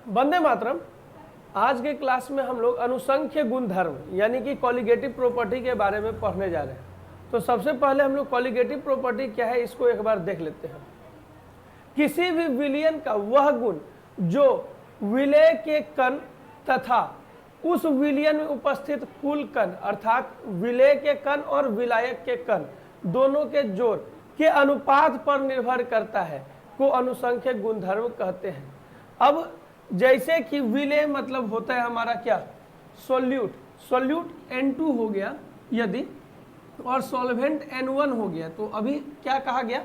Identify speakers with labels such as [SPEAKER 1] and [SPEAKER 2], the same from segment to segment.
[SPEAKER 1] वंदे मातरम। आज के क्लास में हम लोग अनुसंख्य गुणधर्म यानी कि कॉलिगेटिव प्रॉपर्टी के बारे में पढ़ने जा रहे हैं। तो सबसे पहले हम लोग कॉलिगेटिव प्रॉपर्टी क्या है इसको एक बार देख लेते हैं। किसी भी विलयन का वह गुण जो विलय के कण तथा उस विलयन में उपस्थित कुल कण अर्थात विलय के कण और विलायक के कण दोनों के जोड़ के अनुपात पर निर्भर करता है को अनुसंख्य गुणधर्म कहते हैं। अब जैसे कि विलय मतलब होता है हमारा क्या, सोल्यूट। सोल्यूट N2 हो गया यदि और सॉल्वेंट N1 हो गया, तो अभी क्या कहा गया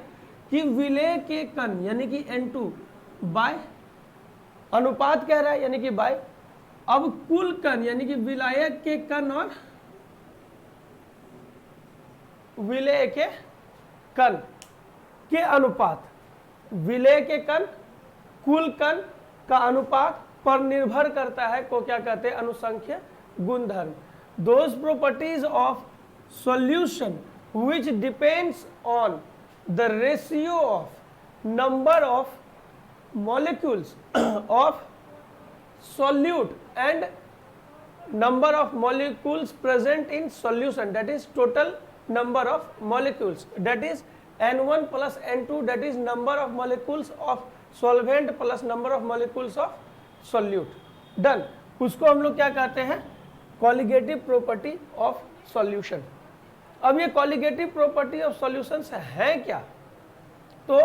[SPEAKER 1] कि विलय के कण यानी कि N2 बाय अनुपात कह रहा है यानी कि बाय, अब कुल कण यानी कि विलायक के कण और विलय के कण के अनुपात, विलय के कण कुल कण का अनुपात पर निर्भर करता है को क्या कहते हैं, अनुसंख्य गुणधर्म। Those properties of solution which depends on the ratio of number of molecules of solute and number of molecules present in solution, that is total number of molecules, that is N1 plus N2, that is number of molecules of solvent plus number of molecules of solute, done। उसको हम लोग क्या कहते हैं, colligative property of solution. अब ये colligative property of solutions है क्या, तो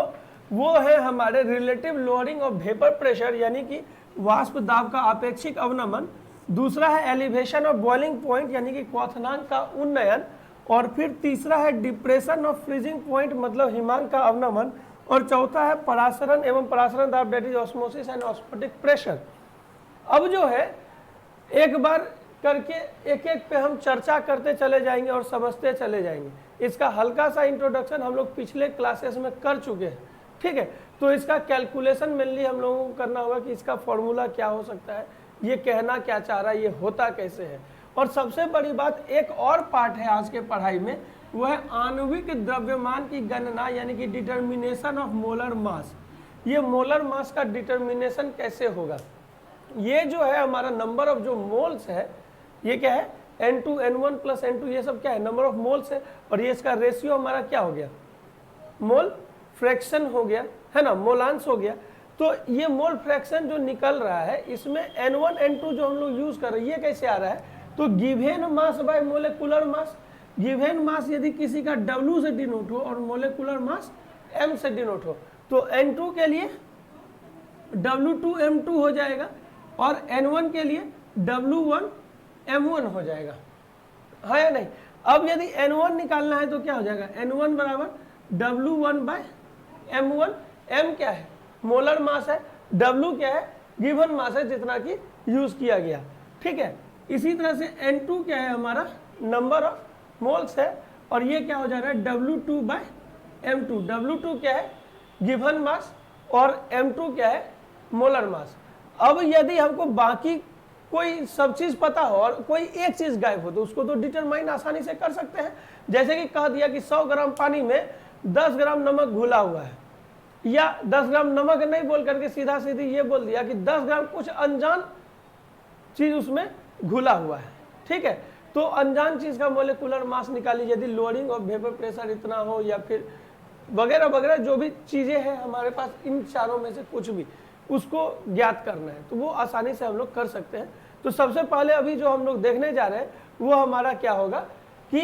[SPEAKER 1] वो है हमारे relative lowering of vapour pressure यानी कि वाष्प दाब का आपेक्षिक अवनमन, दूसरा है एलिवेशन ऑफ बॉइलिंग पॉइंट यानी कि क्वथनांक का उन्नयन, और फिर तीसरा है डिप्रेशन ऑफ फ्रीजिंग पॉइंट मतलब हिमांक का अवनमन, और चौथा है परासरण एवं परासरण दाब that is osmosis and osmotic pressure. अब जो है एक बार करके एक एक पे हम चर्चा करते चले जाएंगे और समझते चले जाएंगे। इसका हल्का सा इंट्रोडक्शन हम लोग पिछले क्लासेस में कर चुके हैं, ठीक है। तो इसका कैलकुलेशन मेनली हम लोगों को करना होगा कि इसका फॉर्मूला क्या हो सकता है, ये कहना क्या चाह रहा है, ये होता कैसे है। और सबसे बड़ी बात एक और पार्ट है आज के पढ़ाई में, वह है आणविक द्रव्यमान की गणना यानी कि डिटर्मिनेशन ऑफ मोलर मास। ये मोलर मास का डिटर्मिनेशन कैसे होगा, ये जो है हमारा नंबर ऑफ जो मोल्स है ये क्या है N2 N1 प्लस N2, ये सब क्या है नंबर ऑफ मोल्स है, और ये इसका रेशियो हमारा क्या हो गया, मोल फ्रैक्शन हो गया है ना, मोलांश हो गया। तो ये मोल फ्रैक्शन जो निकल रहा है इसमें N1 N2 जो हम लोग यूज कर रहे हैं ये कैसे आ रहा है, तो given mass by molecular mass. Given मास यदि किसी का W से डिनोट हो और मोलेकुलर मास M से डिनोट हो, तो N2 के लिए W2M2 हो जाएगा और N1 के लिए W1M1 हो जाएगा, है या नहीं। अब यदि N1 निकालना है तो क्या हो जाएगा, N1 बराबर W1 बाय M1। M क्या है, मोलर मास है, W क्या है, गिवन मास है जितना कि यूज किया गया, ठीक है। इसी तरह से N2 क्या है हमारा, नंबर ऑफ मोल्स है, और ये क्या हो जा रहा है W2 बाय M2। W2 क्या है, गिवन मास, और M2 क्या है, मोलर मास। अब यदि हमको बाकी कोई सब चीज पता हो और कोई एक चीज गायब हो तो उसको तो डिटरमाइन आसानी से कर सकते हैं। जैसे कि कह दिया कि 100 ग्राम पानी में 10 ग्राम नमक घुला हुआ है, या 10 ग्राम नमक नहीं बोल करके सीधा सीधी ये बोल दिया कि 10 ग्राम कुछ अनजान चीज उसमें घुला हुआ है, ठीक है। तो अनजान चीज का मोलेकुलर मास निकाली, यदि लोअरिंग ऑफ वेपर प्रेशर इतना हो या फिर वगैरह वगैरह जो भी चीजें हैं हमारे पास, इन चारों में से कुछ भी उसको ज्ञात करना है तो वो आसानी से हम लोग कर सकते हैं। तो सबसे पहले अभी जो हम लोग देखने जा रहे हैं वो हमारा क्या होगा कि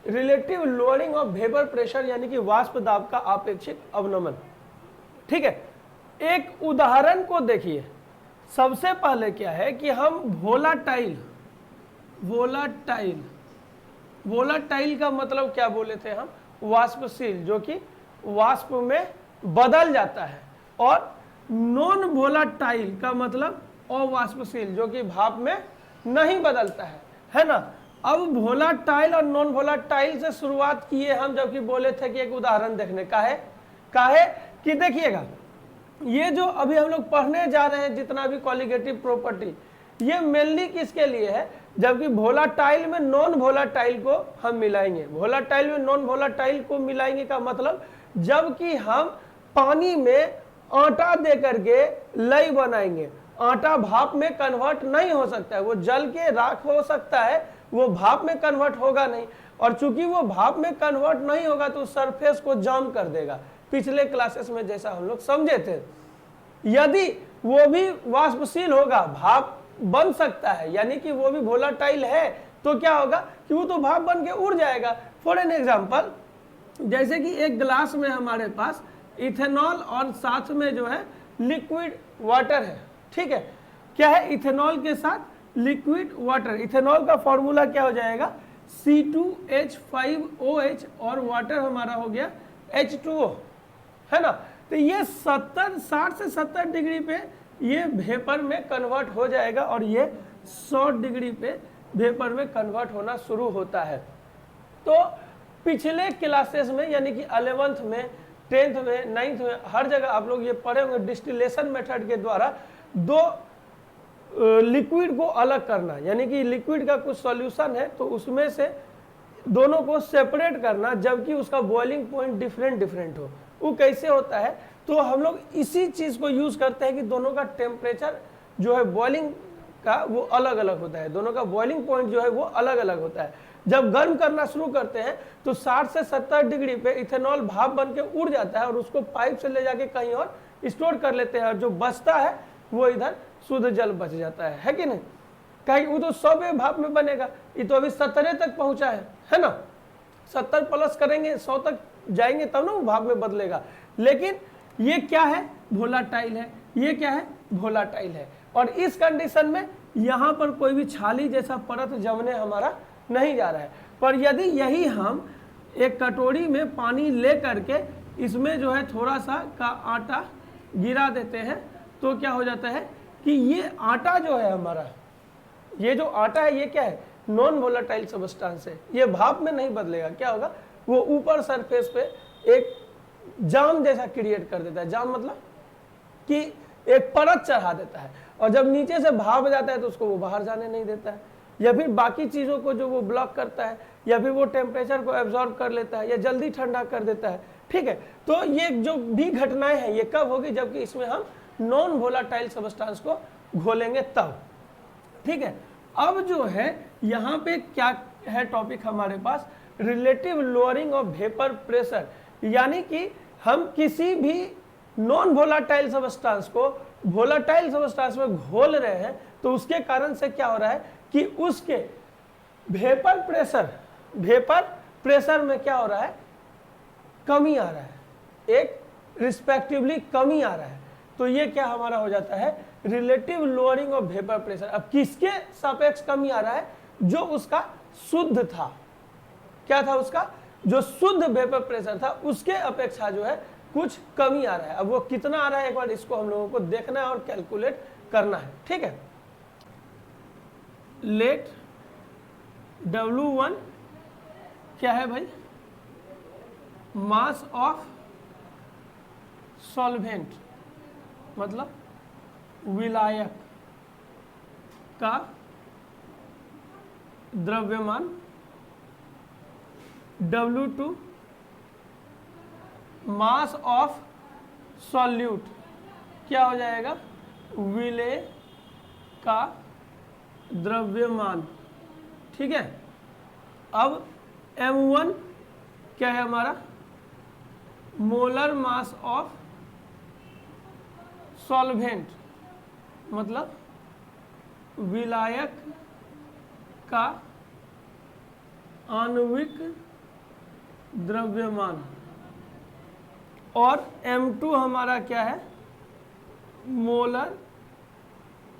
[SPEAKER 1] relative lowering of vapour pressure यानी कि वाष्प दाब का आपेक्षिक अवनमन, ठीक है। एक उदाहरण को देखिए। सबसे पहले क्या है कि हम वोलाटाइल का मतलब क्या बोले थे हम, वाष्पशील जो कि वाष्प में बदल जाता है, और नॉन वोलाटाइल का मतलब अवाष्पशील जो कि भाप में नहीं बदलता है ना। अब वोलाटाइल और नॉन वोलाटाइल से शुरुआत किए हम, जबकि बोले थे कि एक उदाहरण देखने का है कि देखिएगा ये जो अभी हम लोग पढ़ने जा रहे हैं जितना भी कॉलिगेटिव प्रॉपर्टी, ये मेनली किसके लिए है, जबकि वोलाटाइल में नॉन वोलाटाइल को हम मिलाएंगे। वोलाटाइल में नॉन वोलाटाइल को मिलाएंगे का मतलब जबकि हम पानी में आटा दे करके लई बनाएंगे आटा भाप में कन्वर्ट नहीं हो सकता है, वो जल के राख हो सकता है, वो भाप में कन्वर्ट होगा नहीं। और चूंकि वो भाप में कन्वर्ट नहीं होगा तो सरफेस को जाम कर देगा, पिछले क्लासेस में जैसा हम लोग समझे थे। यदि वो भी वाष्पशील होगा, भाप बन सकता है, यानी कि वो भी वोलाटाइल है, तो क्या होगा कि वो तो भाप बन के उड़ जाएगा। फॉर एन एग्जाम्पल, जैसे कि एक गिलास में हमारे पास इथेनॉल और साथ में जो है लिक्विड वाटर है, ठीक है। क्या है? इथेनॉल के साथ लिक्विड वाटर। इथेनॉल का फॉर्मूला क्या हो जाएगा? C2H5OH और वाटर हमारा हो गया H2O, है ना। तो ये 60 से 70 डिग्री पे ये वेपर में कन्वर्ट हो जाएगा और ये 100 डिग्री पे वेपर में कन्वर्ट होना शुरू होता है। तो पिछले क्लासेस में यानी कि 11th में, 10th में, 9th में, हर जगह आप लोग ये पढ़े होंगे डिस्टिलेशन मेथड के द्वारा दो लिक्विड को अलग करना, यानी कि लिक्विड का कुछ सॉल्यूशन है तो उसमें से दोनों को सेपरेट करना, जबकि उसका बॉइलिंग पॉइंट डिफरेंट हो। वो कैसे होता है? तो हम लोग इसी चीज को यूज करते हैं कि दोनों का टेम्परेचर जो है बॉइलिंग का वो अलग अलग होता है, दोनों का बॉइलिंग पॉइंट जो है वो अलग अलग होता है। जब गर्म करना शुरू करते हैं तो 60 से 70 डिग्री पे इथेनॉल भाप बन के उड़ जाता है और उसको पाइप से ले जाके कहीं और स्टोर कर लेते हैं, और जो बचता है वो इधर शुद्ध जल बच जाता है कि नहीं? कहीं वो तो 100 पे भाप में बनेगा, ये तो अभी 70 तक पहुंचा है ना। 70 प्लस करेंगे 100 तक जाएंगे तब ना वो भाप में बदलेगा। लेकिन ये क्या है? वोलाटाइल है। ये क्या है? वोलाटाइल है। और इस कंडीशन में यहाँ पर कोई भी छाली जैसा परत जमने हमारा नहीं जा रहा है। पर यदि यही हम एक कटोरी में पानी ले करके इसमें जो है थोड़ा सा का आटा गिरा देते हैं तो क्या हो जाता है कि ये आटा जो है हमारा, ये जो आटा है ये क्या है? नॉन वोलाटाइल सब्सटेंस है, ये भाप में नहीं बदलेगा। क्या होगा? वो ऊपर सरफेस पे एक जाम जैसा क्रिएट कर देता है। जाम मतलब कि एक परत चढ़ा देता है, और जब नीचे से भाप जाता है तो उसको वो बाहर जाने नहीं देता है, या फिर बाकी चीज़ों को जो वो ब्लॉक करता है, या फिर वो टेम्परेचर को एब्जॉर्ब कर लेता है, या जल्दी ठंडा कर देता है, ठीक है। तो ये जो भी घटनाएं हैं ये कब होगी? जबकि इसमें हम नॉन वोलाटाइल सब्सटेंस को घोलेंगे तब, ठीक है। अब जो है यहाँ पे क्या है टॉपिक हमारे पास? Relative lowering of vapour pressure, यानी कि हम किसी भी नॉन वोलाटाइल सब्सटेंस को वोलाटाइल सब्सटेंस में घोल रहे हैं तो उसके कारण से क्या हो रहा है कि उसके वेपर प्रेशर में क्या हो रहा है? कमी आ रहा है, एक रिस्पेक्टिवली कमी आ रहा है। तो ये क्या हमारा हो जाता है? Relative lowering of vapour pressure. अब किसके सापेक्ष कमी आ रहा है? जो उसका शुद्ध था। क्या था उसका? जो शुद्ध वेपर प्रेशर था उसके अपेक्षा जो है कुछ कमी आ रहा है। अब वो कितना आ रहा है एक बार इसको हम लोगों को देखना है और कैलकुलेट करना है, ठीक है। लेट W1 क्या है भाई? मास ऑफ सॉल्वेंट, मतलब विलायक का द्रव्यमान। W2 मास ऑफ सॉल्यूट, क्या हो जाएगा? विलेय का द्रव्यमान, ठीक है। अब M1 क्या है हमारा? मोलर मास ऑफ सॉल्वेंट, मतलब विलायक का आणविक द्रव्यमान। और M2 हमारा क्या है? मोलर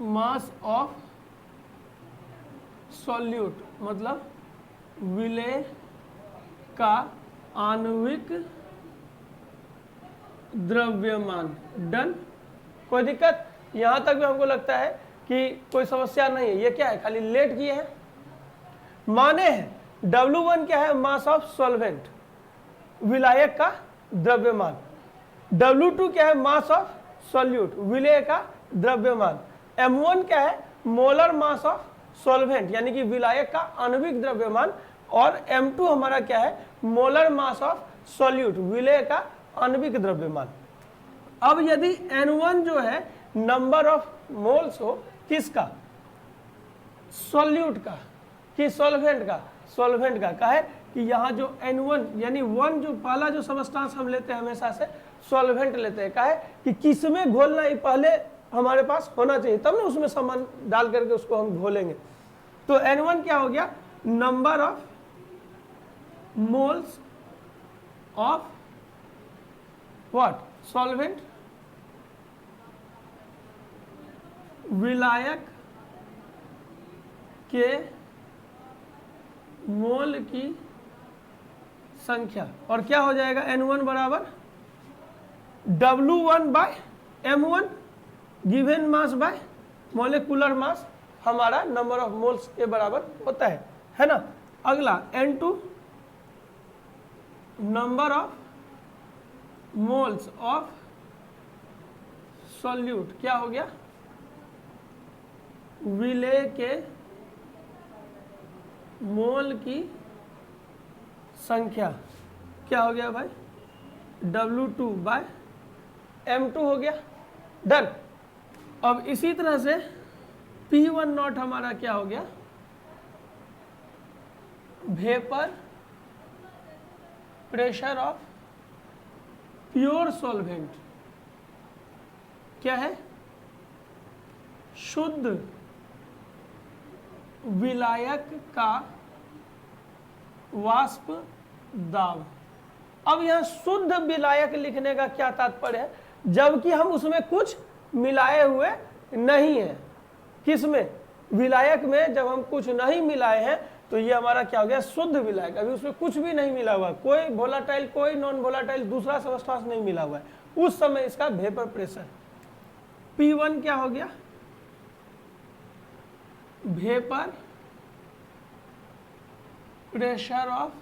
[SPEAKER 1] मास ऑफ सॉल्यूट, मतलब विलेय का आणविक द्रव्यमान। डन? कोई दिक्कत? यहां तक भी हमको लगता है कि कोई समस्या नहीं है। ये क्या है? खाली लेट किए हैं, माने हैं। W1 क्या है? मास ऑफ सॉल्वेंट, विलायक का द्रव्यमान। W2 क्या है? मास ऑफ सॉल्यूट, विलेय का द्रव्यमान। M1 क्या है? मोलर मास ऑफ सॉल्वेंट, यानी कि विलायक का आणविक द्रव्यमान। और M2 हमारा क्या है? मोलर मास ऑफ सॉल्यूट, विलेय का आणविक द्रव्यमान। अब यदि N1 जो है नंबर ऑफ मोल्स हो किसका, सॉल्यूट का कि सॉल्वेंट का, सॉल्वेंट का। कहा है कि यहाँ जो N1 यानी 1 जो पहला जो सबस्टांस हम लेते हैं हमेशा से सॉल्वेंट लेते हैं। कहा है कि किसमें घोलना ही पहले हमारे पास होना चाहिए, तब ना उसमें सामान डाल करके उसको हम घोलेंगे। तो N1 क्या हो गया, number of moles of what, solvent, विलायक के मोल की संख्या। और क्या हो जाएगा, N1 बराबर W1 by M1 given mass by molecular mass, हमारा नंबर ऑफ मोल्स के बराबर होता है ना। अगला N2 number of moles of solute, क्या हो गया, विलेय के मोल की संख्या, क्या हो गया भाई, W2 बाय M2 हो गया, डन। अब इसी तरह से P1 नॉट हमारा क्या हो गया, vapour pressure of pure solvent, क्या है, शुद्ध विलायक का वाष्प दाब। अब यह शुद्ध विलायक लिखने का क्या तात्पर्य है, जबकि हम उसमें कुछ मिलाए हुए नहीं है। किसमें, विलायक में जब हम कुछ नहीं मिलाए हैं तो ये हमारा क्या हो गया, शुद्ध विलायक। अभी उसमें कुछ भी नहीं मिला हुआ, कोई वोलाटाइल कोई नॉन वोलाटाइल दूसरा सबस्टांस नहीं मिला हुआ है, उस समय इसका वेपर प्रेशर P1 क्या हो गया, vapour pressure of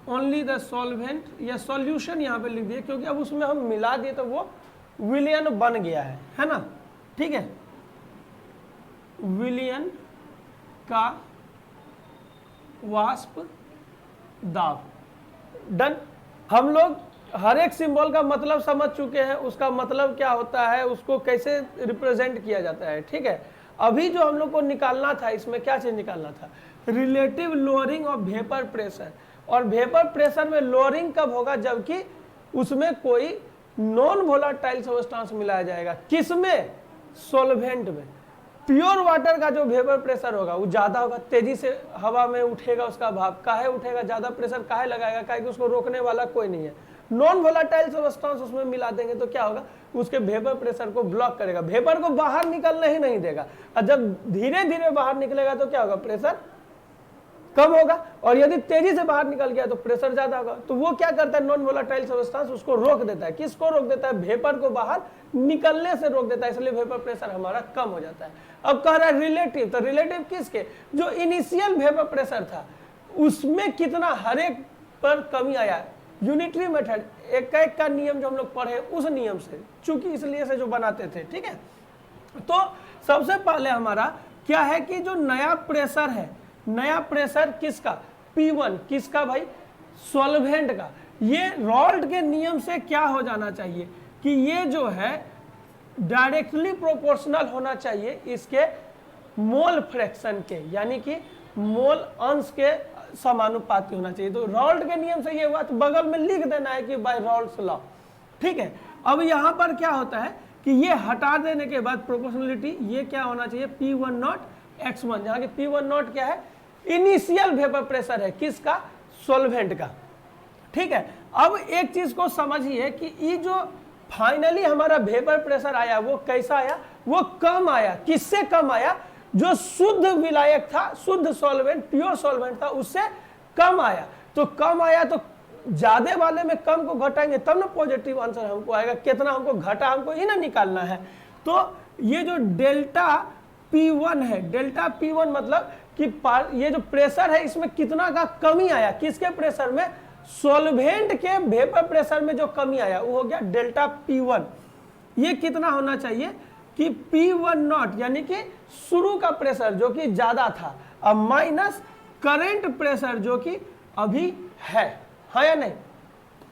[SPEAKER 1] only the solvent, या सॉल्यूशन यहां पे लिख दिए क्योंकि अब उसमें हम मिला दिए तो वो विलियन बन गया है ना, ठीक है, विलियन का वाष्प दाब, डन। हम लोग हर एक सिंबल का मतलब समझ चुके हैं, उसका मतलब क्या होता है, उसको कैसे रिप्रेजेंट किया जाता है, ठीक है। अभी जो हम लोग को निकालना था, इसमें क्या चीज निकालना था, relative lowering of vapour pressure. और वेपर प्रेशर में लोअरिंग कब होगा, जबकि उसमें कोई नॉन वोलाटाइल सब्सटेंस मिलाया जाएगा। किसमें, सॉल्वेंट में। प्योर वाटर का जो वेपर प्रेशर होगा वो ज्यादा होगा, तेजी से हवा में उठेगा उसका भाप। काहे उठेगा, ज्यादा प्रेशर काहे लगाएगा, काहे कि उसको रोकने वाला कोई नहीं है। नॉन वोलाटाइल सब्सटेंस उसमें मिला देंगे तो क्या होगा, उसके वेपर प्रेशर को ब्लॉक करेगा, वेपर को बाहर निकलने ही नहीं देगा। और जब धीरे धीरे बाहर निकलेगा तो क्या होगा, प्रेशर कम होगा, और यदि तेजी से बाहर निकल गया तो प्रेशर ज्यादा होगा। तो वो क्या करता है, नॉन वोलाटाइल सब्सटेंस उसको रोक देता है। किसको रोक देता है, वेपर को बाहर निकलने से रोक देता है, इसलिए वेपर प्रेशर हमारा कम हो जाता है। अब कह रहा है रिलेटिव, तो रिलेटिव किसके, जो इनिशियल वेपर प्रेशर था उसमें कितना हर एक पर कमी आया। यूनिटरी मेथड, एक का नियम जो हम लोग पढ़े उस नियम से, चूंकि इसलिए से जो बनाते थे, ठीक है। तो सबसे पहले हमारा क्या है कि जो नया प्रेशर है, नया प्रेशर किसका, P1, किसका भाई, सॉल्वेंट का। ये रॉल्ट के नियम से क्या हो जाना चाहिए कि ये जो है डायरेक्टली प्रोपोर्शनल होना चाहिए इसके मोल फ्रैक्शन के, यानी कि मोल अंश के समानुपाती होना चाहिए। तो रॉल्ट के नियम से ये हुआ, तो बगल में लिख देना है कि बाय रॉल्ट्स लॉ, ठीक है। अब यहाँ पर क्या होता है कि ये हटा देने के बाद प्रोपोर्शनलिटी, ये क्या होना चाहिए, P1 नॉट X1, जहाँ की P1 नॉट क्या है, इनिशियल वेपर प्रेशर है, किसका, सॉल्वेंट का, ठीक है। अब एक चीज को समझिए कि ये जो फाइनली हमारा वेपर प्रेशर आया वो कैसा आया, वो कम आया। किससे कम आया, जो शुद्ध विलायक था, शुद्ध सॉल्वेंट, प्योर सॉल्वेंट था, उससे कम आया। तो कम आया तो ज्यादा वाले में कम को घटाएंगे तब ना पॉजिटिव आंसर हमको आएगा। कितना हमको घटा, हमको ही ना निकालना है। तो ये जो डेल्टा P1 है, डेल्टा P1 मतलब कि ये जो प्रेशर है इसमें कितना का कमी आया, किसके प्रेशर में, सॉल्वेंट के वेपर प्रेशर में जो कमी आया वो हो गया डेल्टा P1। ये कितना होना चाहिए कि P1 नॉट, यानी कि शुरू का प्रेशर जो कि ज्यादा था, अब माइनस करंट प्रेशर जो कि अभी है, हाँ या नहीं।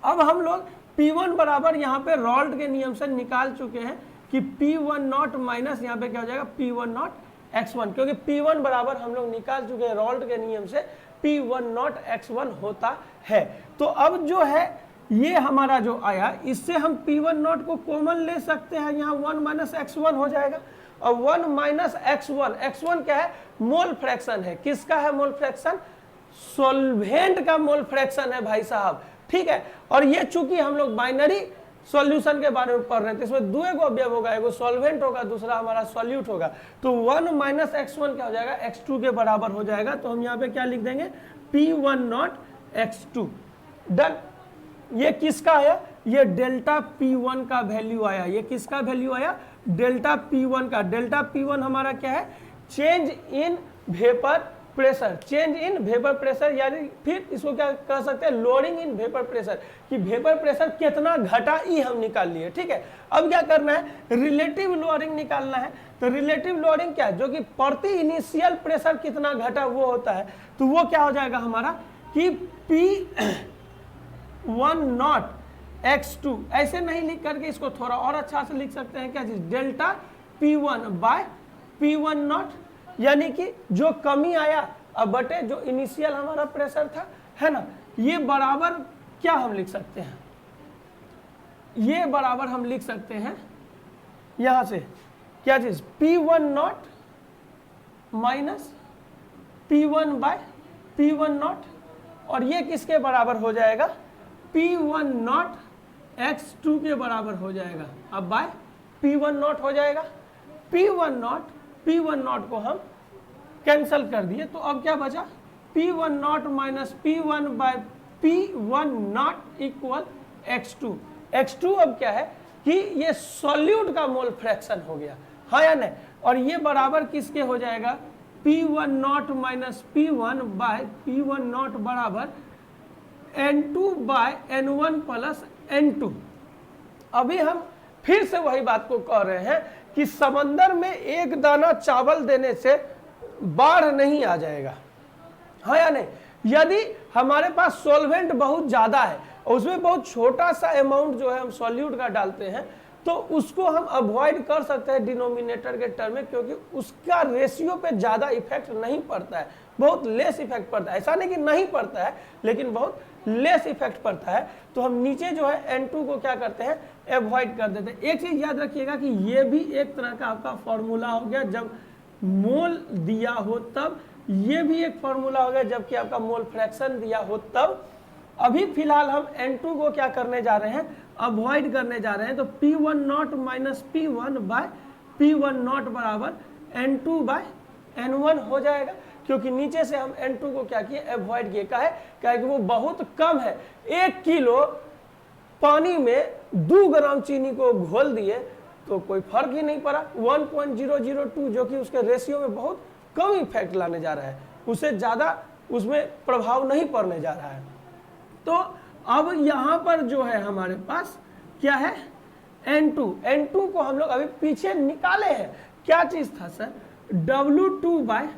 [SPEAKER 1] अब हम लोग P1 बराबर यहाँ पे रॉल्ट के नियम से निकाल चुके हैं कि P1 नॉट माइनस यहाँ पे क्या हो जाएगा P1 नॉट x1, क्योंकि P1 बराबर हम लोग निकाल चुके हैं रॉल्ट के नियम से P1 नॉट x1 होता है। तो अब जो है ये हमारा जो आया, इससे हम P1 नॉट को कॉमन ले सकते हैं, यहाँ 1 माइनस x1 हो जाएगा। और 1 माइनस x1 क्या है? मोल फ्रैक्शन है। किसका है मोल फ्रैक्शन? सॉल्वेंट का मोल फ्रैक्शन है भाई साहब, ठीक है। और ये चूंकि हम लोग बाइनरी सॉल्यूशन के बारे में पढ़ रहे हैं, तो इसमें दो एगो अवयव होगा, एगो सॉल्वेंट होगा, दूसरा हमारा सॉल्यूट होगा। तो 1 माइनस x1 क्या हो जाएगा? x2 के बराबर हो जाएगा। तो हम यहाँ पे क्या लिख देंगे? P1 not x2। डन। ये किसका आया? ये डेल्टा P1 का वैल्यू आया। ये किसका वैल्यू आया? डेल्टा P1 का। डेल्टा P1 हमारा क्या है? Change in vapour pressure. Change in vapour pressure, यानी फिर इसको क्या कह सकते हैं? लोअरिंग इन वेपर प्रेशर, कि वेपर प्रेशर कितना घटा ई हम निकाल लिए, ठीक है। अब क्या करना है? रिलेटिव लोअरिंग निकालना है। तो रिलेटिव लोअरिंग क्या है? जो कि प्रति इनिशियल प्रेशर कितना घटा वो होता है। तो वो क्या हो जाएगा हमारा कि P1 नॉट x2, ऐसे नहीं लिख करके इसको थोड़ा और अच्छा से लिख सकते हैं। क्या चीज? Delta P1 by P1 not, यानी कि जो कमी आया अब बटे जो इनिशियल हमारा प्रेशर था, है ना। ये बराबर क्या हम लिख सकते हैं? ये बराबर हम लिख सकते हैं यहां से क्या चीज? P1 nought minus P1 by P1 not, और ये किसके बराबर हो जाएगा? P1 नॉट x2 के बराबर हो जाएगा। अब बाय P1 नॉट हो जाएगा। P1 नॉट को हम कैंसल कर दिए, तो अब क्या बचा? P1 nought minus P1 by P1 nought equal x2। x2 अब क्या है कि ये सॉल्यूट का मोल फ्रैक्शन हो गया, हाँ या नहीं। और ये बराबर किसके हो जाएगा? P1 nought minus P1 by P1 not बराबर N2 bye N1 plus N2। अभी हम फिर से वही बात को कह रहे हैं कि समंदर में एक दाना चावल देने से बाढ़ नहीं आ जाएगा, हाँ या नहीं। यदि हमारे पास सॉल्वेंट बहुत ज्यादा है और उसमें बहुत छोटा सा अमाउंट जो है हम सॉल्यूट का डालते हैं, तो उसको हम अवॉइड कर सकते हैं डिनोमिनेटर के टर्म में, क्योंकि उसका रेशियो पे ज्यादा इफेक्ट नहीं पड़ता है, बहुत लेस इफेक्ट पड़ता है। ऐसा नहीं कि नहीं पड़ता है, लेकिन बहुत लेस इफेक्ट पड़ता है। तो हम नीचे जो है N2 को क्या करते हैं? अवॉइड कर देते हैं। एक चीज याद रखिएगा कि ये भी एक तरह का आपका फॉर्मूला हो गया जब मोल दिया हो तब, ये भी एक फॉर्मूला हो गया जबकि आपका मोल फ्रैक्शन दिया हो तब। अभी फिलहाल हम N2 को क्या करने जा रहे हैं? अवॉइड करने जा रहे हैं। तो P1 nought minus P1 by P1 not बराबर N2 बाय N1 हो जाएगा, क्योंकि नीचे से हम N2 को क्या किए? अवॉइड किए। क्या है? क्या कि वो बहुत कम है। 1 किलो पानी में 2 ग्राम चीनी को घोल दिए तो कोई फर्क ही नहीं पड़ा। 1.002 जो कि उसके रेशियो में बहुत कम इफेक्ट लाने जा रहा है, उससे ज्यादा उसमें प्रभाव नहीं पड़ने जा रहा है। तो अब यहां पर जो है हमारे पास क्या है? N2 को हम लोग अभी पीछे निकाले हैं। क्या चीज था सर? W2 बाय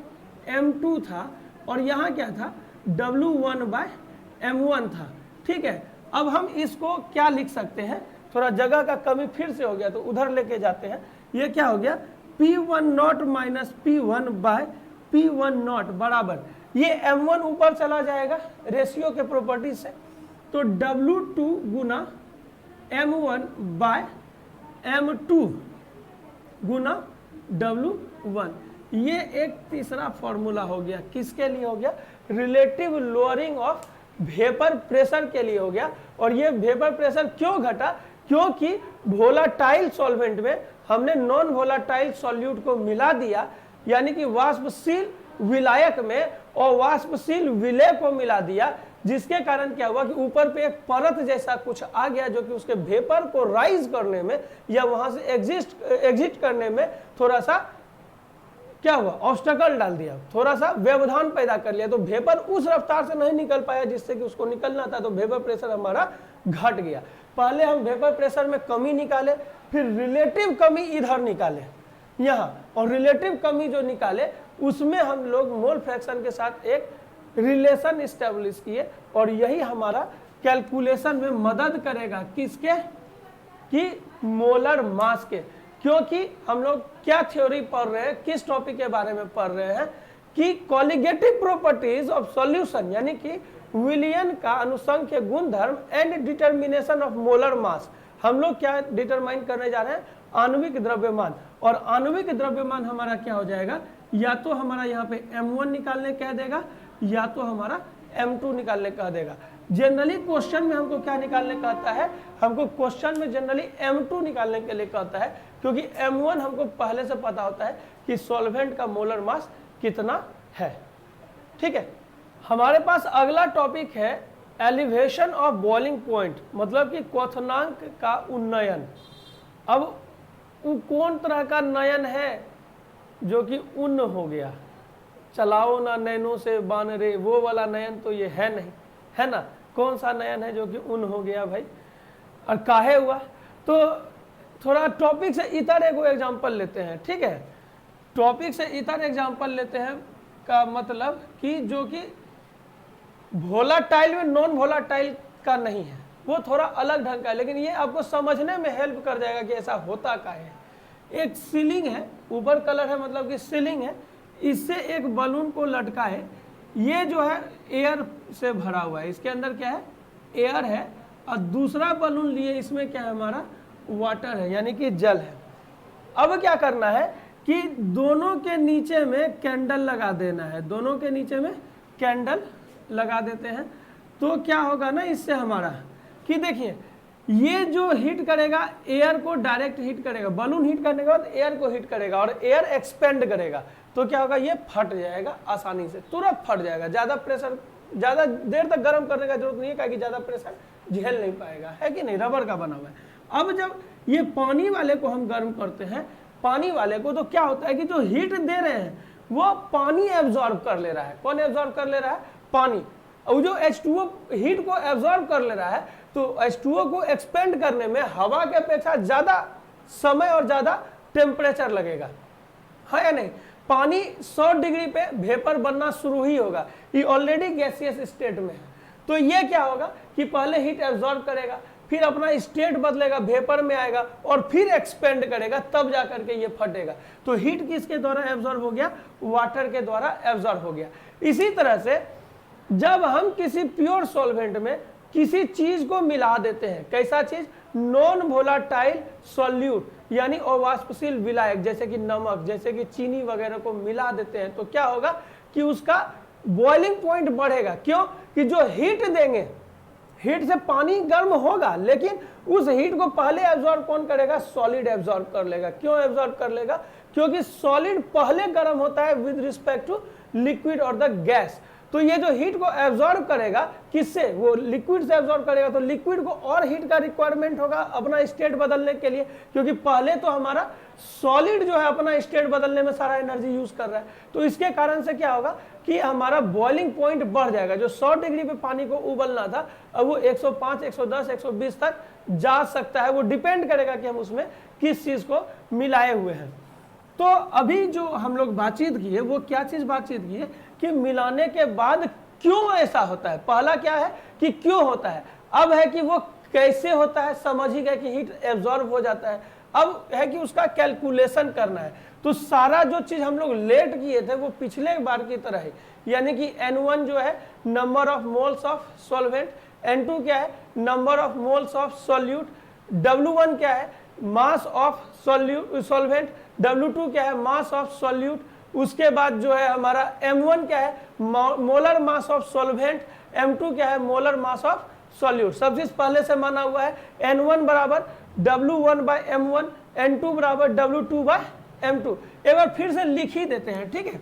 [SPEAKER 1] M2 था, और यहाँ क्या था? W1 बाय M1 था, ठीक है। अब हम इसको क्या लिख सकते हैं? थोड़ा जगह का कमी फिर से हो गया तो उधर लेके जाते हैं। ये क्या हो गया? P1 nought minus P1 by P1 not बराबर, ये M1 ऊपर चला जाएगा रेशियो के प्रॉपर्टी से, तो W2 गुना M1 बाय M2 गुना W1। ये एक तीसरा फॉर्मूला हो गया। किसके लिए हो गया? Relative lowering of vapour pressure के लिए हो गया। और ये वेपर प्रेशर क्यों घटा? क्योंकि वोलाटाइल सॉल्वेंट में हमने नॉन वोलाटाइल सॉल्यूट को मिला दिया, यानी कि वाष्पशील विलायक में और वाष्पशील विलय को मिला दिया, जिसके कारण क्या हुआ कि ऊपर पे एक परत जैसा कुछ आ गया जो कि उसके वेपर को राइज करने में या वहां से एग्जिट करने में थोड़ा सा क्या हुआ? ऑब्स्टेकल डाल दिया, थोड़ा सा व्यवधान पैदा कर लिया। तो वेपर उस रफ्तार से नहीं निकल पाया जिससे कि उसको निकलना था, तो वेपर प्रेशर हमारा घट गया। पहले हम वेपर प्रेशर में कमी निकाले, फिर रिलेटिव कमी इधर निकाले यहाँ, और रिलेटिव कमी जो निकाले उसमें हम लोग मोल फ्रैक्शन के साथ एक रिलेशन इस्टेब्लिश किए, और यही हमारा कैलकुलेशन में मदद करेगा, किसके? कि मोलर मास के। क्योंकि हम लोग क्या थ्योरी पढ़ रहे हैं, किस टॉपिक के बारे में पढ़ रहे हैं कि कॉलिगेटिव प्रॉपर्टीज ऑफ सॉल्यूशन, यानी कि विलयन का अनुसंख्य गुणधर्म and determination of molar mass. हम लोग क्या डिटरमाइन करने जा रहे हैं? आणविक द्रव्यमान। और आणविक द्रव्यमान हमारा क्या हो जाएगा? या तो हमारा यहाँ पे M1 निकालने कह देगा, या तो हमारा M2 निकालने कह देगा। जनरली क्वेश्चन में हमको क्या निकालने कहता है? हमको क्वेश्चन में जनरली M2 निकालने के लिए कहता है, क्योंकि M1 हमको पहले से पता होता है कि सॉल्वेंट का मोलर मास कितना है। ठीक है, हमारे पास अगला टॉपिक है एलिवेशन ऑफ बॉइलिंग पॉइंट, मतलब कि क्वथनांक का उन्नयन। अब वो कौन तरह का नयन है जो कि उन्न हो गया? चलाओ ना नैनों से बान रे, वो वाला नयन तो ये है नहीं, है ना। कौन सा नयन है जो कि उन्न हो गया भाई? और काहे हुआ? तो थोड़ा टॉपिक से इतर एगो एग्जांपल लेते हैं। ठीक है, टॉपिक से इतर एग्जांपल लेते हैं का मतलब कि जो कि वोलाटाइल में नॉन वोलाटाइल का नहीं है, वो थोड़ा अलग ढंग का है, लेकिन ये आपको समझने में हेल्प कर जाएगा कि ऐसा होता क्या है। एक सीलिंग है, ऊपर कलर है, मतलब कि सीलिंग है, इससे एक बलून को लटका है। ये जो है एयर से भरा हुआ है, इसके अंदर क्या है? एयर है। और दूसरा बलून लिए, इसमें क्या है? हमारा वाटर है, यानी कि जल है। अब क्या करना है कि दोनों के नीचे में कैंडल लगा देना है, दोनों के नीचे में कैंडल लगा देते हैं। तो क्या होगा ना इससे हमारा कि देखिए, ये जो हीट करेगा एयर को डायरेक्ट हीट करेगा, बलून हीट करने के बाद एयर को हीट करेगा और एयर एक्सपेंड करेगा। तो क्या होगा? ये फट जाएगा आसानी से, तुरंत फट जाएगा। ज़्यादा प्रेशर, ज़्यादा देर तक गर्म करने का जरूरत नहीं है, क्योंकि ज़्यादा प्रेशर झेल नहीं पाएगा, है कि नहीं, रबर का बना हुआ है। अब जब ये पानी वाले को हम गर्म करते हैं, पानी वाले को, तो क्या होता है कि जो हीट दे रहे हैं वो पानी एब्जॉर्ब कर ले रहा है। कौन एब्जॉर्ब कर ले रहा है? पानी। और जो H2O हीट को एब्जॉर्ब कर ले रहा है, तो H2O को एक्सपेंड करने में हवा के अपेक्षा ज़्यादा समय और ज़्यादा टेम्परेचर लगेगा, है या नहीं। पानी 100 डिग्री पे वेपर बनना शुरू ही होगा, ये ऑलरेडी गैसियस स्टेट में है। तो ये क्या होगा कि पहले हीट एब्जॉर्ब करेगा, फिर अपना स्टेट बदलेगा, वेपर में आएगा और फिर एक्सपेंड करेगा, तब जा करके ये फटेगा। तो हीट किसके द्वारा एब्जॉर्ब हो गया? वाटर के द्वारा एब्जॉर्ब हो गया। इसी तरह से जब हम किसी प्योर सॉल्वेंट में किसी चीज को मिला देते हैं, कैसा चीज? नॉन वोलाटाइल सॉल्यूट, यानी अवाष्पशील विलायक, जैसे कि नमक, जैसे कि चीनी वगैरह को मिला देते हैं, तो क्या होगा कि उसका बॉइलिंग पॉइंट बढ़ेगा। क्यों? कि जो हीट देंगे, हीट से पानी गर्म होगा, लेकिन उस हीट को पहले एब्जॉर्ब कौन करेगा? सॉलिड एब्जॉर्ब कर लेगा। क्यों एब्जॉर्ब कर लेगा? क्योंकि सॉलिड पहले गर्म होता है विद रिस्पेक्ट टू लिक्विड और द गैस। तो ये जो हीट को एब्जॉर्ब करेगा, किससे? वो लिक्विड से एब्जॉर्ब करेगा। तो लिक्विड को और हीट का रिक्वायरमेंट होगा अपना स्टेट बदलने के लिए, क्योंकि पहले तो हमारा सॉलिड जो है अपना स्टेट बदलने में सारा एनर्जी यूज कर रहा है। तो इसके कारण से क्या होगा कि हमारा बॉइलिंग पॉइंट बढ़ जाएगा। जो 100 डिग्री पे पानी को उबलना था, अब वो 105, 110, 120 तक जा सकता है। वो डिपेंड करेगा कि हम उसमें किस चीज को मिलाए हुए हैं। तो अभी जो हम लोग बातचीत की है, वो क्या चीज बातचीत की है कि मिलाने के बाद क्यों ऐसा होता है। पहला क्या है कि क्यों होता है, अब है कि वो कैसे होता है, समझ ही गए कि हीट एब्जॉर्ब हो जाता है। अब है कि उसका कैलकुलेशन करना है। तो सारा जो चीज हम लोग लेट किए थे वो पिछले बार की तरह है, यानी कि N1 जो है number of moles of solvent, N2 क्या है? Number of moles of solute, W1 क्या है? मास ऑफ सॉल्वेंट, W2 क्या है? Mass of solute. उसके बाद जो है हमारा M1 क्या है? Molar mass of solvent, M2 क्या है? Molar mass of solute. सब चीज पहले से माना हुआ है। N1 बराबर W1 बाय M1, N2 बराबर W2 बाय M2। एक बार फिर से लिख ही देते हैं, ठीक है,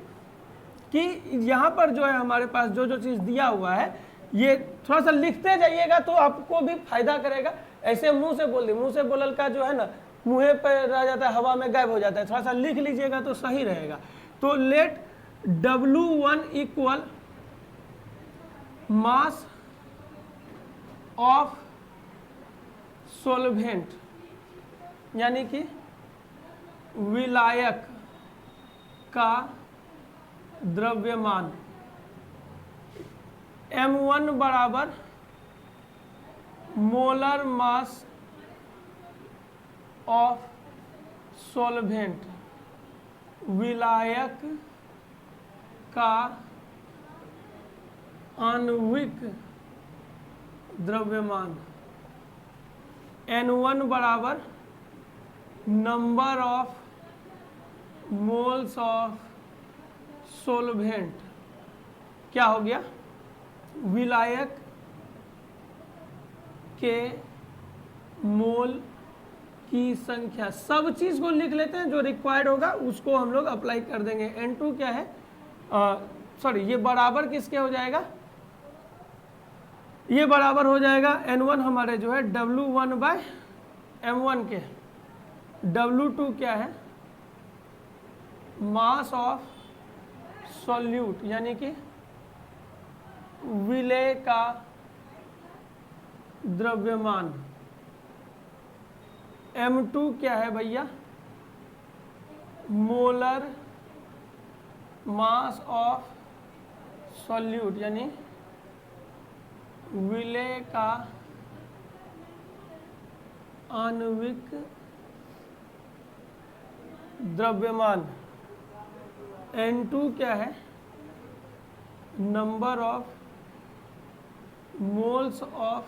[SPEAKER 1] कि यहाँ पर जो है हमारे पास जो जो चीज दिया हुआ है, ये थोड़ा सा लिखते जाइएगा तो आपको भी फायदा करेगा। ऐसे मुंह से बोल दी, मुंह से बोलल का जो है ना मुँह पे रह जाता है, हवा में गायब हो जाता है। थोड़ा सा लिख लीजिएगा तो सही रहेगा। तो let W1 equal mass of solvent, यानी कि विलायक का द्रव्यमान, M1 बराबर मोलर मास ऑफ सॉल्वेंट, विलायक का आणविक द्रव्यमान। N1 बराबर number of moles of solvent, क्या हो गया, विलायक के मोल की संख्या। सब चीज को लिख लेते हैं, जो रिक्वायर्ड होगा उसको हम लोग अप्लाई कर देंगे। N2 क्या है, सॉरी ये बराबर किसके हो जाएगा, ये बराबर हो जाएगा N1 हमारे जो है W1/M1 के। W2 क्या है, मास ऑफ सॉल्यूट यानी कि विलेय का द्रव्यमान। M2 क्या है भैया, मोलर मास ऑफ सॉल्यूट यानी विलेय का आणविक द्रव्यमान। N2 क्या है, number of moles of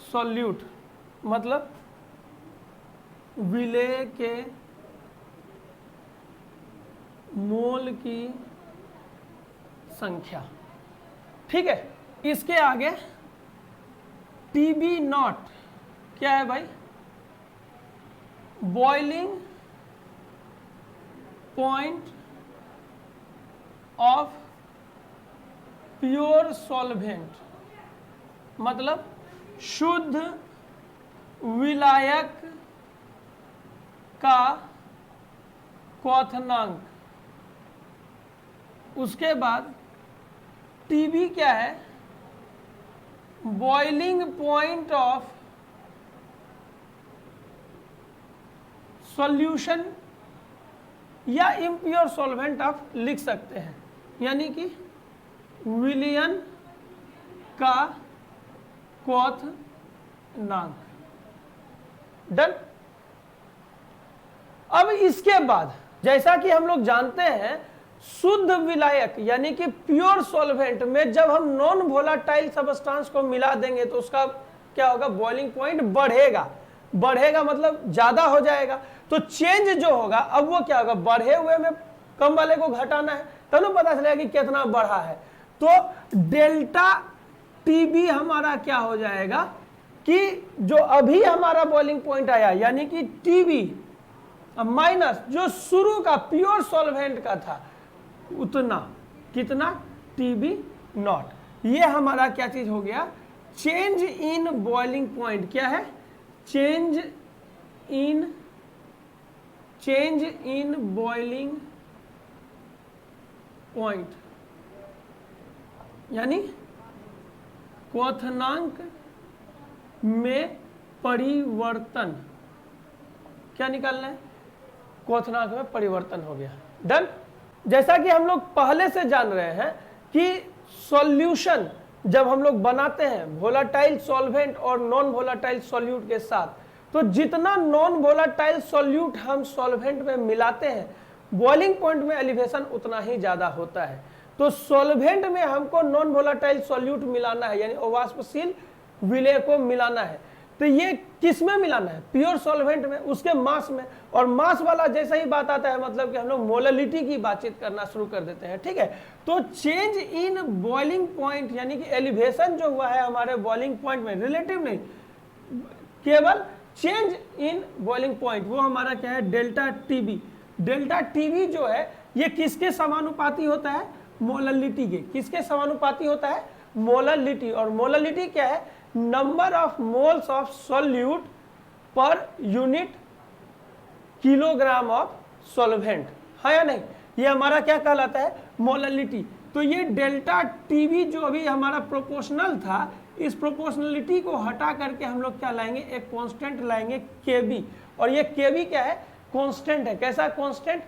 [SPEAKER 1] solute, मतलब विलेय के मोल की संख्या। ठीक है, इसके आगे TB नॉट क्या है भाई, boiling point of pure solvent, मतलब शुद्ध विलायक का क्वथनांक। उसके बाद TB क्या है, बॉइलिंग पॉइंट ऑफ सॉल्यूशन या इम्प्योर सॉल्वेंट आप लिख सकते हैं, यानी कि विलयन का क्वथनांक। डन। अब इसके बाद जैसा कि हम लोग जानते हैं, शुद्ध विलायक यानी कि प्योर सॉल्वेंट में जब हम नॉन वोलाटाइल सब्सटेंस को मिला देंगे तो उसका क्या होगा, बॉइलिंग पॉइंट बढ़ेगा। बढ़ेगा मतलब ज्यादा हो जाएगा, तो चेंज जो होगा अब वो क्या होगा, बढ़े हुए में कम वाले को घटाना है, तब ना पता चलेगा कि कितना बढ़ा है। तो डेल्टा TB हमारा क्या हो जाएगा कि जो अभी हमारा बॉइलिंग पॉइंट आया यानी कि TB माइनस जो शुरू का प्योर सॉल्वेंट का था उतना, कितना, TB नॉट। ये हमारा क्या चीज हो गया, चेंज इन बॉइलिंग पॉइंट। क्या है, चेंज इन बॉइलिंग पॉइंट यानी क्वथनांक में परिवर्तन। क्या निकालना है, क्वथनांक में परिवर्तन हो गया। डन। जैसा कि हम लोग पहले से जान रहे हैं कि सॉल्यूशन जब हम लोग बनाते हैं वोलाटाइल सॉल्वेंट और नॉन वोलाटाइल सॉल्यूट के साथ, तो जितना नॉन वोलाटाइल सॉल्यूट हम सॉल्वेंट में मिलाते हैं बॉइलिंग पॉइंट में एलिवेशन उतना ही ज्यादा होता है। तो सॉल्वेंट में हमको नॉन वोलाटाइल सॉल्यूट मिलाना है, यानी अवाष्पशील विलेय को मिलाना है। तो ये किस में मिलाना है, प्योर सॉल्वेंट में, उसके मास में। और मास वाला जैसा ही बात आता है मतलब कि हम लोग मोललिटी की बातचीत करना शुरू कर देते हैं। ठीक है, तो चेंज इन बॉइलिंग पॉइंट यानी कि एलिवेशन जो हुआ है हमारे बॉइलिंग पॉइंट में, रिलेटिव नहीं, केवल चेंज इन बॉइलिंग पॉइंट, वो हमारा क्या है, डेल्टा TB। डेल्टा TB जो है ये किसके समानुपाती होता है, मोललिटी के। किसके समानुपाती होता है, मोललिटी। और मोललिटी क्या है, number of moles of solute per unit kilogram of solvent, है या नहीं। ये हमारा क्या कहलाता है, मोललिटी। तो ये डेल्टा TB जो अभी हमारा प्रोपोर्शनल था, इस प्रोपोर्शनलिटी को हटा करके हम लोग क्या लाएंगे, एक कांस्टेंट लाएंगे KB। और ये KB क्या है, कांस्टेंट है। कैसा कांस्टेंट,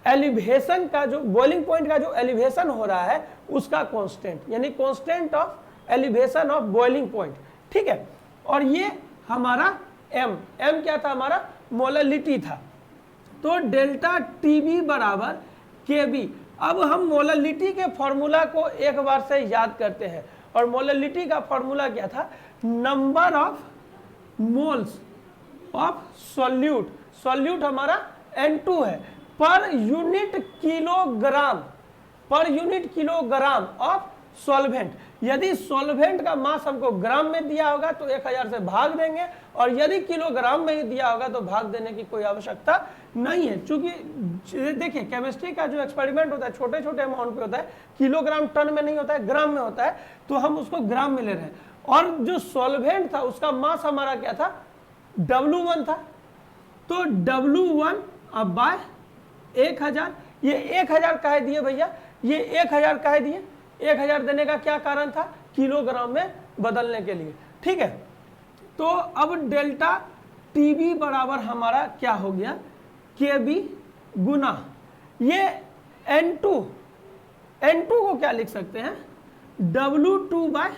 [SPEAKER 1] एलिवेशन का जो बॉइलिंग पॉइंट का जो एलिवेशन हो रहा है उसका कांस्टेंट, यानी constant of elevation of boiling point, ठीक है। और ये हमारा m क्या था, हमारा मोलरिटी था। तो डेल्टा टीबी बराबर केबी। अब हम मोलरिटी के फॉर्मूला को एक बार से याद करते हैं, और मोलरिटी का फॉर्मूला क्या था, number of moles of solute, solute हमारा N2 है, per unit kilogram of solvent. यदि सॉल्वेंट का मास हमको ग्राम में दिया होगा तो 1000 से भाग देंगे, और यदि किलोग्राम में ही दिया होगा तो भाग देने की कोई आवश्यकता नहीं है। चूंकि देखिए केमिस्ट्री का जो एक्सपेरिमेंट होता है छोटे छोटे अमाउंट पे होता है, किलोग्राम टन में नहीं होता है, ग्राम में होता है, तो हम उसको ग्राम में ले रहे हैं। और जो सॉल्वेंट था उसका मास हमारा क्या था, W1 था। तो W1 अब बाय 1000, ये 1000 काहे दिए भैया, ये 1000 काहे दिए, 1000 देने का क्या कारण था, किलोग्राम में बदलने के लिए, ठीक है। तो अब डेल्टा टीबी बराबर हमारा क्या हो गया, केबी गुना ये N2 को क्या लिख सकते हैं, W2 बाय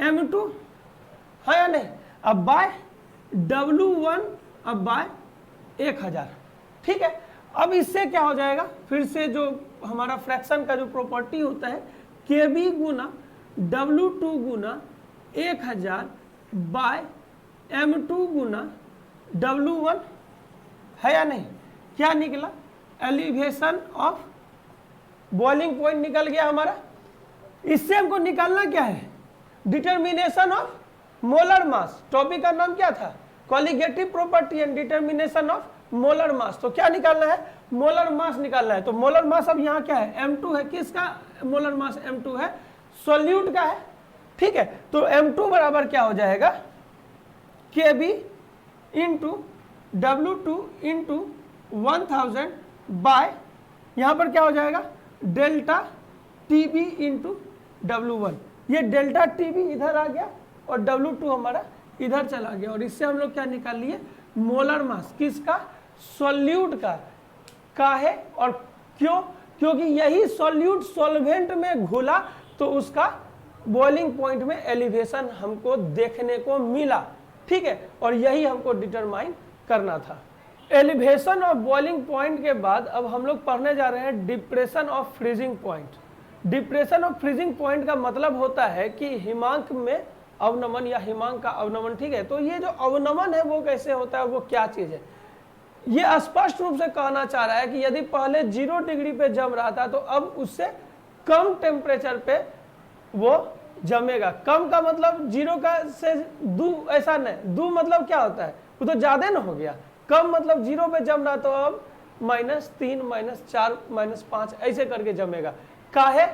[SPEAKER 1] M2, है या नहीं। अब बाय W1 अब बाय 1000, ठीक है। अब इससे क्या हो जाएगा, फिर से जो हमारा फ्रैक्शन का जो प्रॉपर्टी होता है, केबी गुना W2 गुना 1000 बाय M2 गुना W1, है या नहीं। क्या निकला, एलिवेशन ऑफ बॉइलिंग पॉइंट निकल गया हमारा। इससे हमको निकालना क्या है, determination of molar mass. Topic का नाम क्या था, colligative property and determination of molar mass. तो क्या निकालना है, मोलर मास निकालना है। तो मोलर मास अब यहाँ क्या है, M2 है। किसका मोलर मास M2 है, सॉल्यूट का है, ठीक है। तो M2 बराबर क्या हो जाएगा, KB into W2 into 1000 bye, यहाँ पर क्या हो जाएगा, डेल्टा TB इंटू W1। ये डेल्टा TB इधर आ गया और W2 हमारा इधर चला गया, और इससे हम लोग क्या निकाल लिए, मोलर मास किसका, सॉल्यूट का है। और क्यों, क्योंकि यही सॉल्यूट सॉल्वेंट में घुला तो उसका बॉइलिंग पॉइंट में एलिवेशन हमको देखने को मिला, ठीक है। और यही हमको डिटरमाइन करना था। एलिवेशन ऑफ बॉइलिंग पॉइंट के बाद अब हम लोग पढ़ने जा रहे हैं depression of freezing point. Depression of freezing point का मतलब होता है कि हिमांक में अवनमन या हिमांक का अवनमन, ठीक है। तो ये जो अवनमन है वो कैसे होता है, वो क्या चीज है, ये स्पष्ट रूप से कहना चाह रहा है कि यदि पहले 0 डिग्री पे जम रहा था तो अब उससे कम टेम्परेचर पे वो जमेगा। कम का मतलब 0 का से दू, ऐसा नहीं, दू मतलब क्या होता है, वो तो ज्यादा ना हो गया। कम मतलब 0 पे जम रहा तो अब -3 -4 -5 ऐसे करके जमेगा। काहे,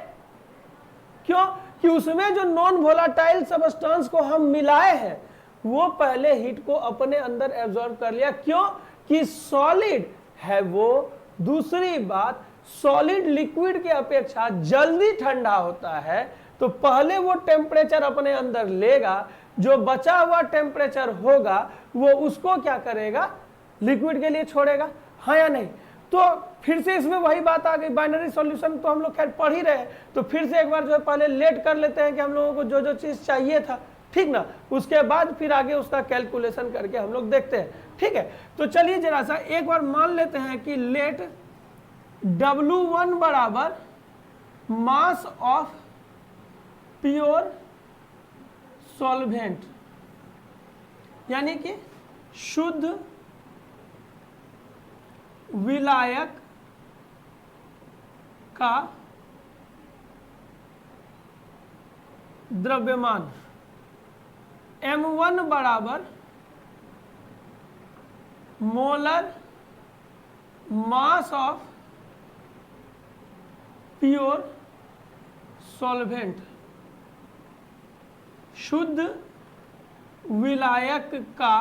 [SPEAKER 1] क्यों कि उसमें जो नॉन वोलाटाइल सब्सटेंस को हम मिलाए हैं वो पहले हीट को अपने अंदर एब्जॉर्ब कर लिया। क्यों कि सॉलिड है वो। दूसरी बात, सॉलिड लिक्विड के अपेक्षा जल्दी ठंडा होता है, तो पहले वो टेम्परेचर अपने अंदर लेगा, जो बचा हुआ टेम्परेचर होगा वो उसको क्या करेगा, लिक्विड के लिए छोड़ेगा, हाँ या नहीं। तो फिर से इसमें वही बात आ गई, बाइनरी सॉल्यूशन तो हम लोग खैर पढ़ ही रहे हैं, तो फिर से एक बार जो है पहले लेट कर लेते हैं कि हम लोगों को जो जो चीज चाहिए था, ठीक ना, उसके बाद फिर आगे उसका कैलकुलेशन करके हम लोग देखते हैं, ठीक है। तो चलिए जरा सा एक बार मान लेते हैं कि लेट W1 बराबर मास ऑफ प्योर सॉल्वेंट, यानी कि शुद्ध विलायक का द्रव्यमान, M1 बराबर molar mass of pure solvent, शुद्ध विलायक का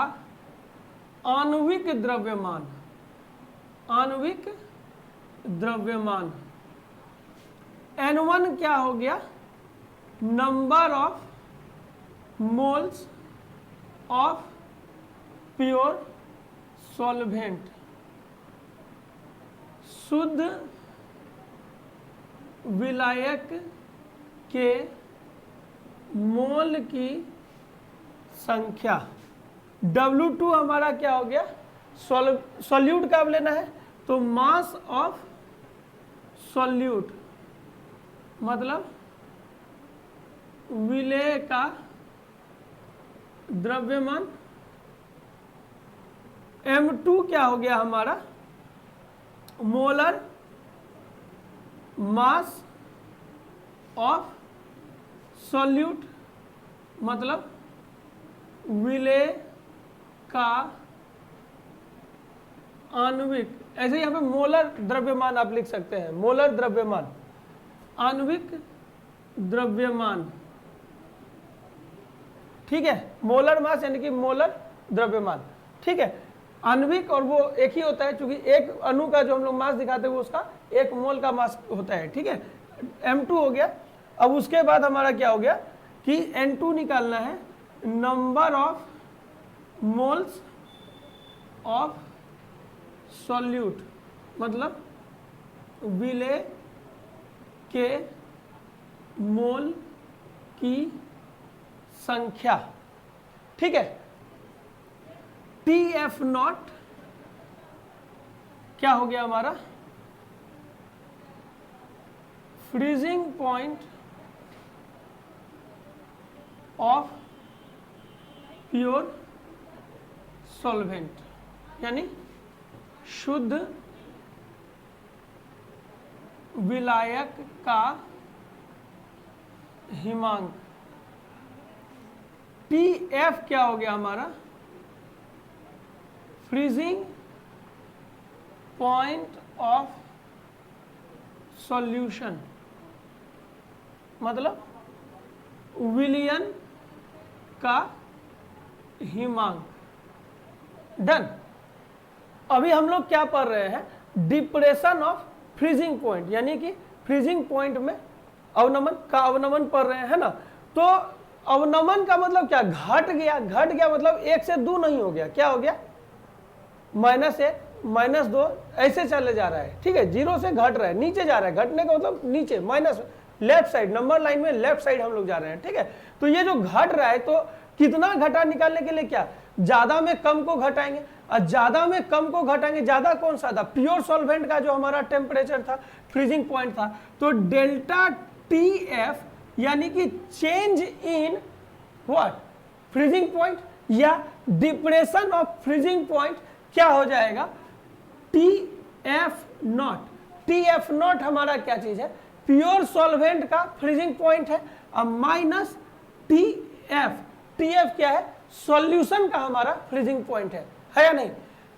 [SPEAKER 1] आणविक द्रव्यमान, आणविक द्रव्यमान। N1 क्या हो गया, number of moles of pure solvent, शुद्ध विलायक के मोल की संख्या। W2 हमारा क्या हो गया, सॉल्यूट का अब लेना है, तो मास ऑफ सॉल्यूट मतलब विलेय का द्रव्यमान। M2 क्या हो गया हमारा, मोलर मास ऑफ सॉल्यूट मतलब विलेय का आणविक, ऐसे यहाँ पे मोलर द्रव्यमान आप लिख सकते हैं, मोलर द्रव्यमान, आणविक द्रव्यमान, ठीक है। मोलर मास यानी कि मोलर द्रव्यमान, ठीक है। आणविक और वो एक ही होता है, क्योंकि एक अणु का जो हम लोग मास दिखाते हैं वो उसका एक मोल का मास होता है, ठीक है। M2 हो गया। अब उसके बाद हमारा क्या हो गया कि N2 निकालना है, number of moles of solute मतलब विलेय के मोल की संख्या, ठीक है। TF0 क्या हो गया हमारा, freezing point of pure solvent यानी शुद्ध विलायक का हिमांक। TF क्या हो गया हमारा, फ्रीजिंग पॉइंट ऑफ सॉल्यूशन मतलब विलयन का हिमांक। डन। अभी हम लोग क्या पढ़ रहे हैं, डिप्रेशन ऑफ फ्रीजिंग पॉइंट, यानी कि फ्रीजिंग पॉइंट में अवनमन का अवनमन पढ़ रहे हैं ना। तो अवनमन का मतलब क्या, घट गया, घट गया मतलब 1 से 2 नहीं हो गया, क्या हो गया, -1 -2 ऐसे चले जा रहा है, ठीक है। 0 से घट रहा है, नीचे जा रहा है, घटने का मतलब नीचे, minus left side, number line में लेफ्ट साइड हम लोग जा रहे हैं, ठीक है। तो ये जो घट रहा है, तो कितना घटा निकालने के लिए क्या, ज्यादा में कम को घटाएंगे, और ज्यादा में कम को घटाएंगे, ज्यादा कौन सा था, प्योर सॉल्वेंट का जो हमारा टेम्परेचर था, फ्रीजिंग पॉइंट था। तो डेल्टा TF यानी कि change in what, freezing point या डिप्रेशन ऑफ फ्रीजिंग पॉइंट क्या हो जाएगा, TF0। TF0 हमारा क्या चीज है, प्योर सॉल्वेंट का फ्रीजिंग पॉइंट है, अब माइनस TF। TF क्या है, सॉल्यूशन का हमारा फ्रीजिंग पॉइंट है या नहीं।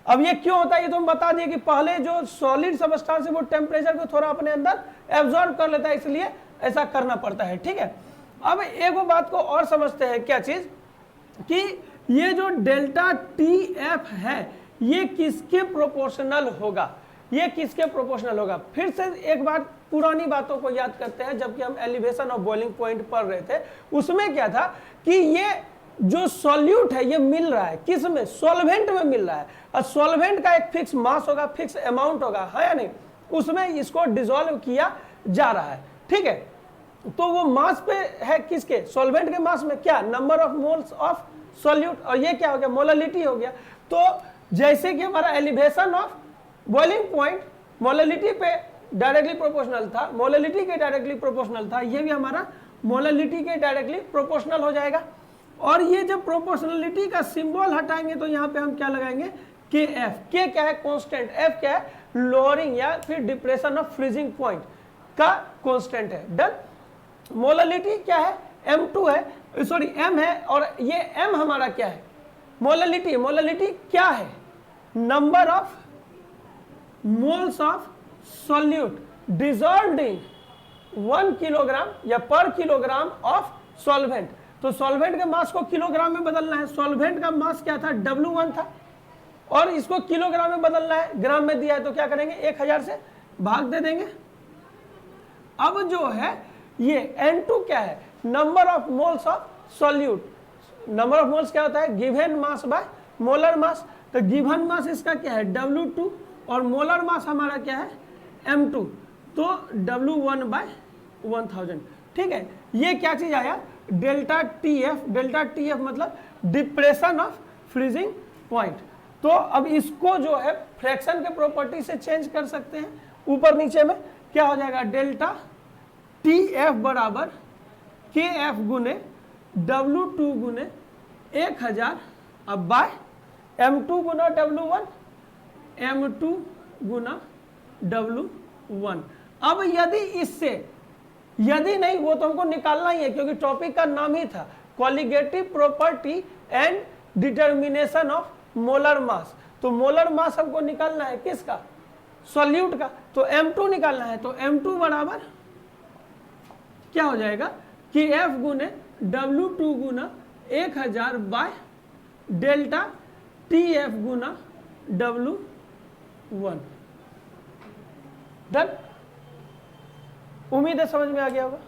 [SPEAKER 1] अब ये क्यों होता है, ये तो हम बता दिए कि पहले जो सॉलिड सबस्टेंस है वो टेम्परेचर को थोड़ा अपने अंदर एब्जॉर्ब कर लेता है, इसलिए ऐसा करना पड़ता है, ठीक है। अब एक बात को और समझते हैं, क्या चीज, कि ये जो डेल्टा TF है ये किसके प्रोपोर्शनल होगा, ये किसके प्रोपोर्शनल होगा। फिर से एक बार पुरानी बातों को याद करते हैं, जबकि हम एलिवेशन ऑफ बॉइलिंग पॉइंट पढ़ रहे थे, उसमें क्या था कि ये जो सॉल्यूट है ये मिल रहा है किस में, सॉल्वेंट में मिल रहा है, और सॉल्वेंट का एक फिक्स मास होगा, फिक्स अमाउंट होगा, है या नहीं, उसमें इसको डिसॉल्व किया जा रहा है, ठीक है। तो वो मास पे है किसके, सॉल्वेंट के मास में, क्या, number of moles of solute, और ये क्या हो गया, मोलालिटी हो गया। तो जैसे कि हमारा elevation of boiling point molality पे डायरेक्टली प्रोपोर्शनल था, मोलालिटी के डायरेक्टली प्रोपोर्शनल था, ये भी हमारा मोलालिटी के डायरेक्टली प्रोपोर्शनल हो जाएगा। और ये जब प्रोपोर्शनलिटी का सिंबल हटाएंगे तो यहाँ पे हम क्या लगाएंगे, KF। के क्या है, कांस्टेंट, F क्या है, लोअरिंग या फिर डिप्रेशन ऑफ फ्रीजिंग पॉइंट का कांस्टेंट है। डन। मोलालिटी क्या है, M2 है, सॉरी M है, और ये M हमारा क्या है, मोलालिटी। मोलालिटी क्या है, number of moles of solute dissolved in 1 kilogram या पर किलोग्राम ऑफ सॉल्वेंट। तो सॉल्वेंट के मास को किलोग्राम में बदलना है, सॉल्वेंट का मास क्या था, W1 था, और इसको किलोग्राम में बदलना है, ग्राम में दिया है तो क्या करेंगे, 1000 से भाग दे देंगे। अब जो है ये N2 क्या है, number of moles of solute. Number of moles क्या होता है, given mass by molar mass. तो गिवन मास इसका क्या है, W2, और मोलर मास हमारा क्या है, m2, तो W1/1000, ठीक है। ये क्या चीज आया, डेल्टा TF मतलब डिप्रेशन ऑफ फ्रीजिंग पॉइंट। तो अब इसको जो है फ्रैक्शन के प्रॉपर्टी से चेंज कर सकते हैं, ऊपर नीचे में क्या हो जाएगा, डेल्टा TF बराबर KF गुने W2 गुने 1000 अब बाय M2 गुना W1, M2 गुना W1। अब यदि इससे, यदि नहीं वो तो हमको निकालना ही है क्योंकि टॉपिक का नाम ही था colligative property and determination of molar mass. तो मोलर मास हमको निकालना है किसका, सॉल्यूट का, तो M2 निकालना है। तो M2 बराबर क्या हो जाएगा, KF गुने W2 Guna 1000 by delta TF Guna W1। Done, उम्मीद है समझ में आ गया होगा।